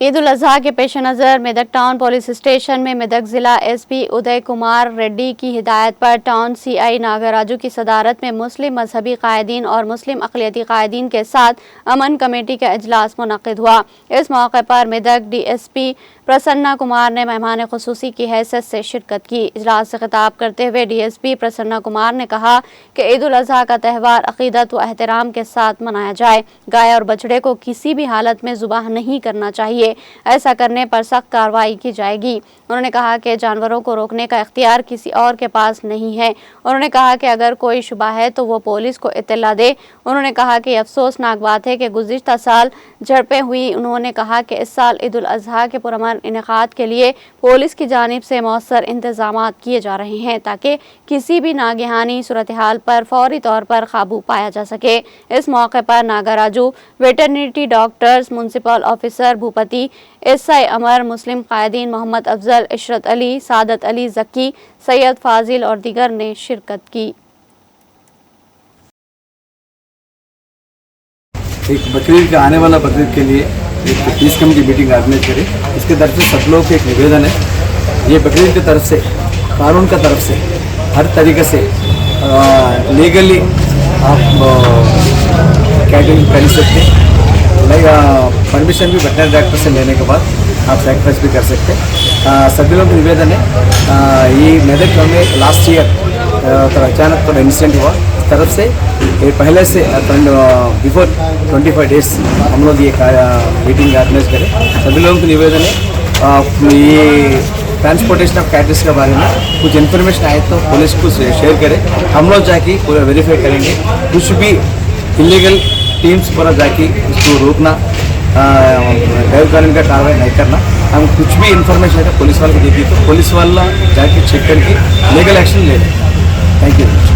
ईद उल अजहा के पेश नज़र मेदक टाउन पुलिस स्टेशन में मेदक जिला एसपी उदय कुमार रेड्डी की हिदायत पर टाउन सीआई नागराजू की सदारत में मुस्लिम मजहबी कायदीन और मुस्लिम अक़लियती कायदीन के साथ अमन कमेटी का इजलास मुनक़िद हुआ। इस मौके पर मेदक डीएसपी प्रसन्ना कुमार ने मेहमान ख़ुसूसी की हैसियत से शिरकत की। इजलास से खिताब करते हुए डीएसपी प्रसन्ना कुमार ने कहा कि ईद उल अजहा का त्यौहार अक़ीदत व एहतराम के साथ मनाया जाए। गाय और बछड़े को किसी भी हालत में ज़ुबाह नहीं करना चाहिए, ऐसा करने पर सख्त कार्रवाई की जाएगी। उन्होंने कहा कि जानवरों को रोकने का इख्तियार किसी और के पास नहीं है। उन्होंने कहा कि अगर कोई शुबा है तो वो पुलिस को इत्तला दे। उन्होंने कहा कि अफसोसनाक बात है कि गुज़िश्ता साल झड़पें हुई। उन्होंने कहा कि इस साल ईद उल अजहा के पुरअमन इनेकाद के लिए पुलिस की जानिब से मौसर इंतजामात किए जा रहे हैं ताकि किसी भी नागहानी सूरत हाल पर फौरी तौर पर काबू पाया जा सके। इस मौके पर Nagaraju veterinary doctors, municipal officer Bhupathi, SI Amar, मुस्लिम कायदीन मोहम्मद अफजल, इशरत अली, सादत अली जक्की, सैयद फाजिल और दीगर ने शिरकत की। एक बकरीद का आने वाला बकरीद के लिए एक पीस कमेटी मीटिंग ऑर्गेनाइज करें। इसके तरफ से सब लोग के एक निवेदन है, ये बकरीद की तरफ से, कानून का तरफ से हर तरीके से लीगली आप कैटरिंग कर सकते हैं। परमिशन भी वेटनरी डॉक्टर से लेने के बाद आप सैक्रिफाइस भी कर सकते हैं। सभी लोग निवेदन है, ये मेदक में लास्ट ईयर अचानक थोड़ा इंसिडेंट हुआ, इस तरफ से ये पहले से बिफोर 25 डेज हम लोग ये मीटिंग ऑर्गेनाइज करें। सभी लोगों को निवेदन है, ये ट्रांसपोर्टेशन ऑफ कैटर्स के बारे में कुछ इन्फॉर्मेशन आए तो पुलिस को शेयर करें। हम लोग जाके पूरा वेरीफाई करेंगे, कुछ भी इलीगल टीम्स पर जाके उसको रोकना, गैर कानूनी का कार्रवाई नहीं करना। हम कुछ भी इन्फॉर्मेशन है पुलिस वाले को देगी तो पुलिस वाला जाके चेक करके लीगल एक्शन ले लें। Thank you.